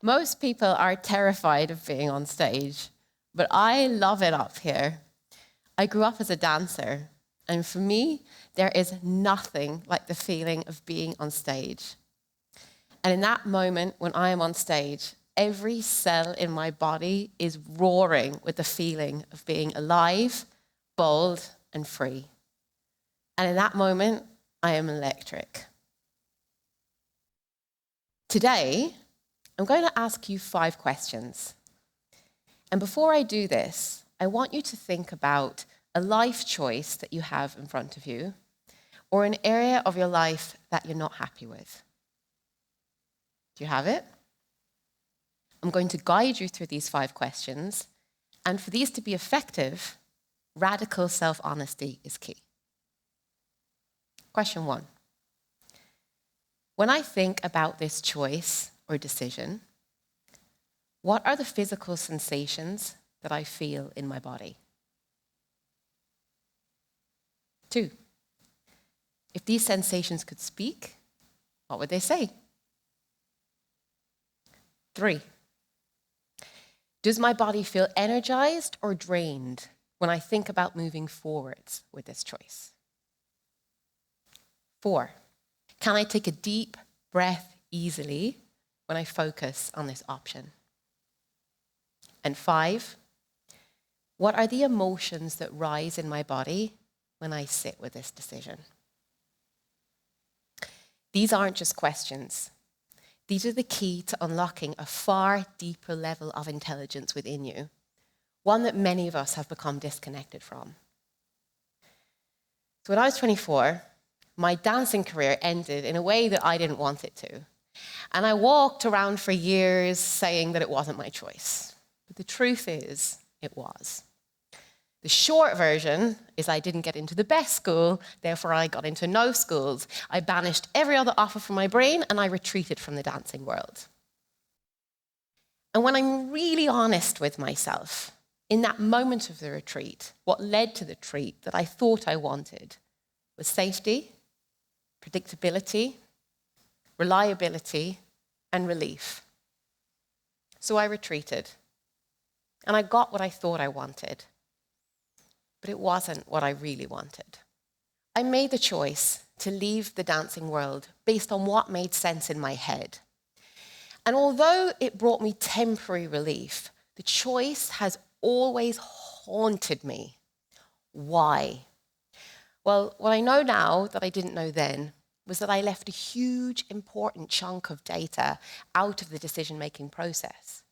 Most people are terrified of being on stage, but I love it up here. I grew up as a dancer, and for me, there is nothing like the feeling of being on stage. And in that moment, when I am on stage, every cell in my body is roaring with the feeling of being alive, bold, and free. And in that moment, I am electric. Today, I'm going to ask you 5 questions. And before I do this, I want you to think about a life choice that you have in front of you, or an area of your life that you're not happy with. Do you have it? I'm going to guide you through these 5 questions, and for these to be effective, radical self-honesty is key. Question 1. When I think about this choice or decision, what are the physical sensations that I feel in my body? 2. If these sensations could speak, what would they say? 3. Does my body feel energized or drained when I think about moving forwards with this choice? 4. Can I take a deep breath easily when I focus on this option? And 5, what are the emotions that rise in my body when I sit with this decision? These aren't just questions. These are the key to unlocking a far deeper level of intelligence within you, one that many of us have become disconnected from. So when I was 24, my dancing career ended in a way that I didn't want it to. And I walked around for years saying that it wasn't my choice. But the truth is, it was. The short version is I didn't get into the best school, therefore I got into no schools. I banished every other offer from my brain and I retreated from the dancing world. And when I'm really honest with myself, in that moment of the retreat, what led to the retreat that I thought I wanted was safety, predictability, reliability, and relief. So I retreated, and I got what I thought I wanted. But it wasn't what I really wanted. I made the choice to leave the dancing world based on what made sense in my head. And although it brought me temporary relief, the choice has always haunted me. Why? Well, what I know now that I didn't know then was that I left a huge, important chunk of data out of the decision-making process.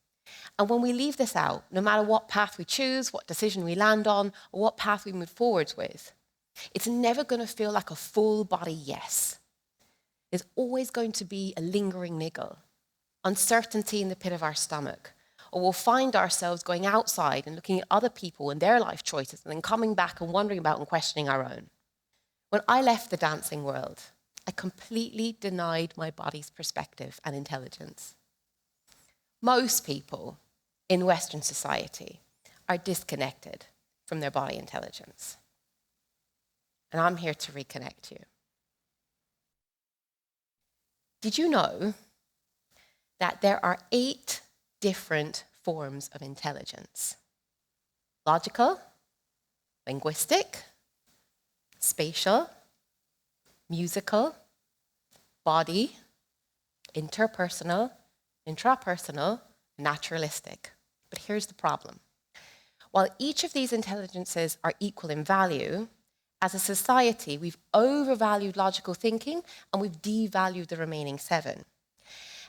And when we leave this out, no matter what path we choose, what decision we land on, or what path we move forwards with, it's never going to feel like a full body yes. There's always going to be a lingering niggle, uncertainty in the pit of our stomach, or we'll find ourselves going outside and looking at other people and their life choices and then coming back and wondering about and questioning our own. When I left the dancing world, I completely denied my body's perspective and intelligence. Most people in Western society are disconnected from their body intelligence. And I'm here to reconnect you. Did you know that there are 8 different forms of intelligence? Logical, linguistic, spatial, musical, body, interpersonal, intrapersonal, naturalistic. But here's the problem. While each of these intelligences are equal in value, as a society, we've overvalued logical thinking and we've devalued the remaining 7.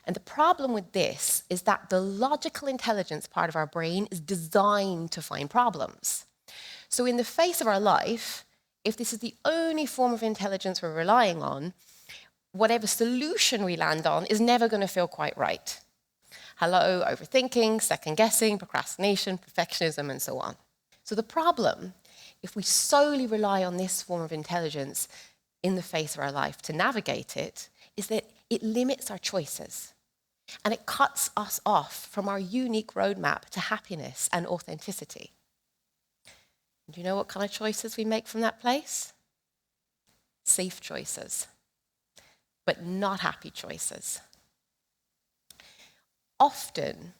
And the problem with this is that the logical intelligence part of our brain is designed to find problems. So in the face of our life, if this is the only form of intelligence we're relying on, whatever solution we land on is never going to feel quite right. Hello, overthinking, second-guessing, procrastination, perfectionism, and so on. So the problem, if we solely rely on this form of intelligence in the face of our life to navigate it, is that it limits our choices. And it cuts us off from our unique roadmap to happiness and authenticity. Do you know what kind of choices we make from that place? Safe choices, but not happy choices. often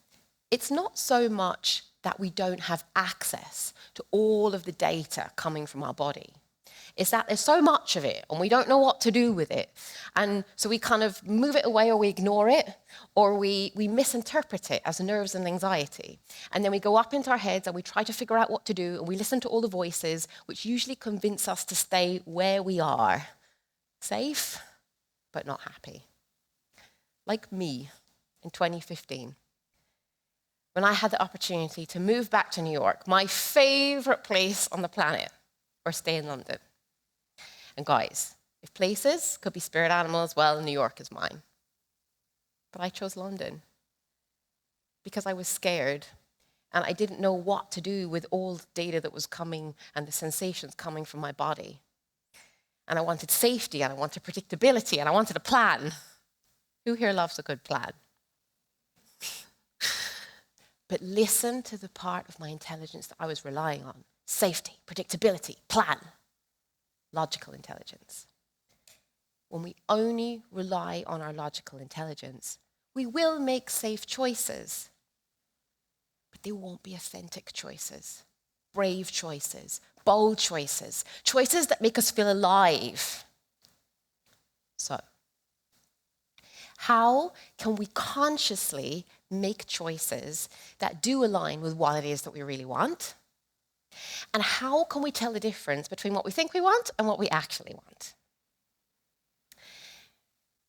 it's not so much that we don't have access to all of the data coming from our body. It's that there's so much of it and we don't know what to do with it. And so we kind of move it away, or we ignore it, or we misinterpret it as nerves and anxiety. And then we go up into our heads and we try to figure out what to do, and we listen to all the voices, which usually convince us to stay where we are, safe, but not happy. Like me in 2015. When I had the opportunity to move back to New York, my favorite place on the planet, or stay in London. And guys, if places could be spirit animals, well, New York is mine. But I chose London because I was scared and I didn't know what to do with all the data that was coming and the sensations coming from my body. And I wanted safety, and I wanted predictability, and I wanted a plan. Who here loves a good plan? But listen to the part of my intelligence that I was relying on. Safety, predictability, plan, logical intelligence. When we only rely on our logical intelligence, we will make safe choices, but they won't be authentic choices, brave choices, bold choices, choices that make us feel alive. So, how can we consciously make choices that do align with what it is that we really want? And how can we tell the difference between what we think we want and what we actually want?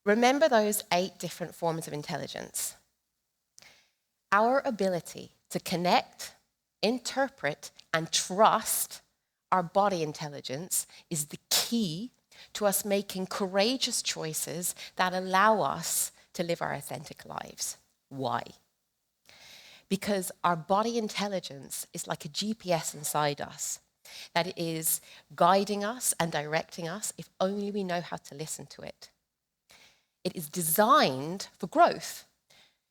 Remember those 8 different forms of intelligence. Our ability to connect, interpret, and trust our body intelligence is the key to us making courageous choices that allow us to live our authentic lives. Why? Because our body intelligence is like a GPS inside us that is guiding us and directing us if only we know how to listen to it. It is designed for growth.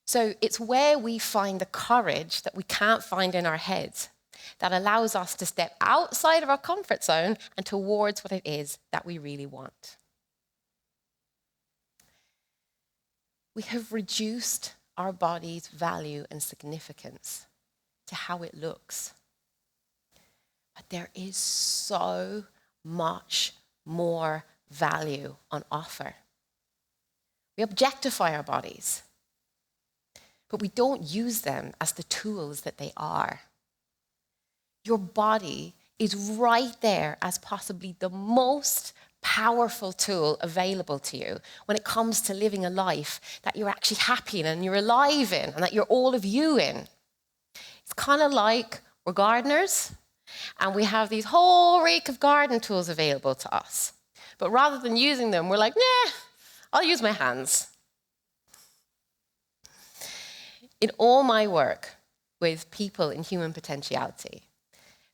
So it's where we find the courage that we can't find in our heads that allows us to step outside of our comfort zone and towards what it is that we really want. We have reduced our body's value and significance to how it looks. But there is so much more value on offer. We objectify our bodies, but we don't use them as the tools that they are. Your body is right there as possibly the most powerful tool available to you when it comes to living a life that you're actually happy in and you're alive in and that you're all of you in. It's kind of like we're gardeners and we have these whole rake of garden tools available to us. But rather than using them, we're like, nah, I'll use my hands. In all my work with people in human potentiality,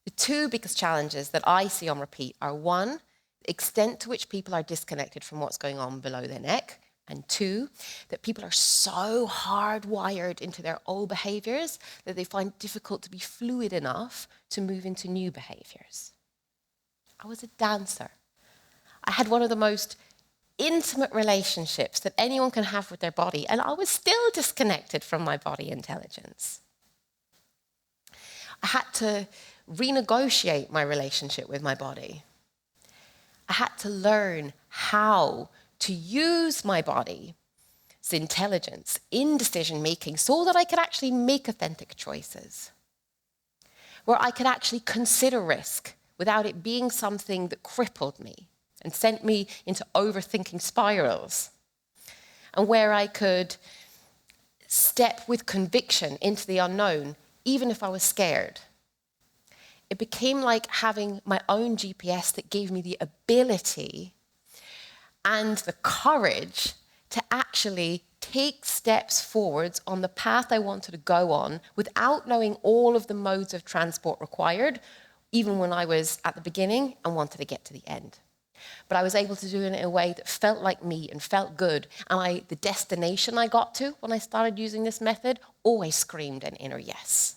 the 2 biggest challenges that I see on repeat are 1, the extent to which people are disconnected from what's going on below their neck, and 2, that people are so hardwired into their old behaviors that they find it difficult to be fluid enough to move into new behaviors. I was a dancer. I had one of the most intimate relationships that anyone can have with their body, and I was still disconnected from my body intelligence. I had to renegotiate my relationship with my body. I had to learn how to use my body's intelligence in decision-making so that I could actually make authentic choices, where I could actually consider risk without it being something that crippled me and sent me into overthinking spirals, and where I could step with conviction into the unknown, even if I was scared. It became like having my own GPS that gave me the ability and the courage to actually take steps forwards on the path I wanted to go on without knowing all of the modes of transport required, even when I was at the beginning and wanted to get to the end. But I was able to do it in a way that felt like me and felt good. And the destination I got to when I started using this method always screamed an inner yes.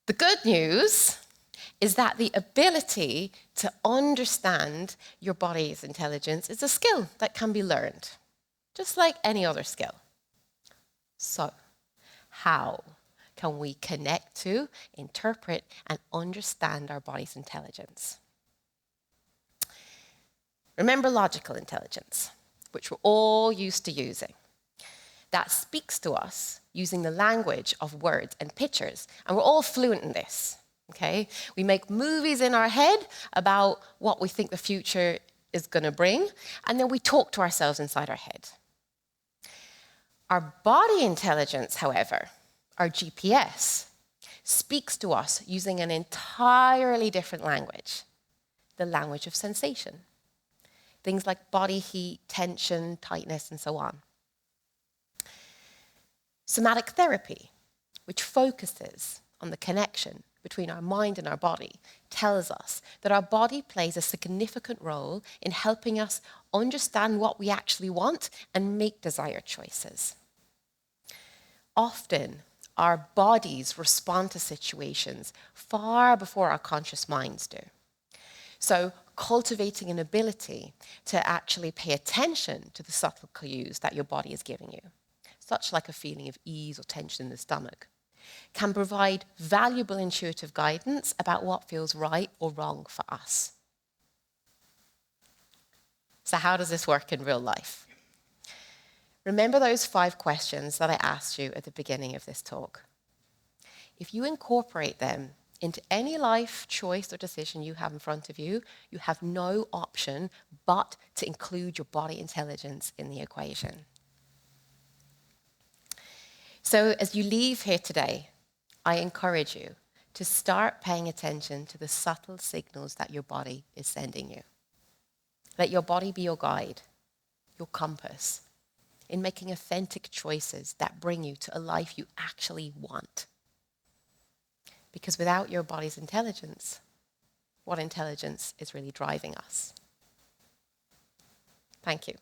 The good news is that the ability to understand your body's intelligence is a skill that can be learned, just like any other skill. So, how can we connect to, interpret, and understand our body's intelligence? Remember logical intelligence, which we're all used to using. That speaks to us using the language of words and pictures, and we're all fluent in this, okay? We make movies in our head about what we think the future is going to bring, and then we talk to ourselves inside our head. Our body intelligence, however, our GPS, speaks to us using an entirely different language, the language of sensation. Things like body heat, tension, tightness, and so on. Somatic therapy, which focuses on the connection between our mind and our body, tells us that our body plays a significant role in helping us understand what we actually want and make desired choices. Often, our bodies respond to situations far before our conscious minds do. So, cultivating an ability to actually pay attention to the subtle cues that your body is giving you, such like a feeling of ease or tension in the stomach, can provide valuable intuitive guidance about what feels right or wrong for us. So how does this work in real life? Remember those 5 questions that I asked you at the beginning of this talk? If you incorporate them into any life choice or decision you have in front of you, you have no option but to include your body intelligence in the equation. So as you leave here today, I encourage you to start paying attention to the subtle signals that your body is sending you. Let your body be your guide, your compass, in making authentic choices that bring you to a life you actually want. Because without your body's intelligence, what intelligence is really driving us? Thank you.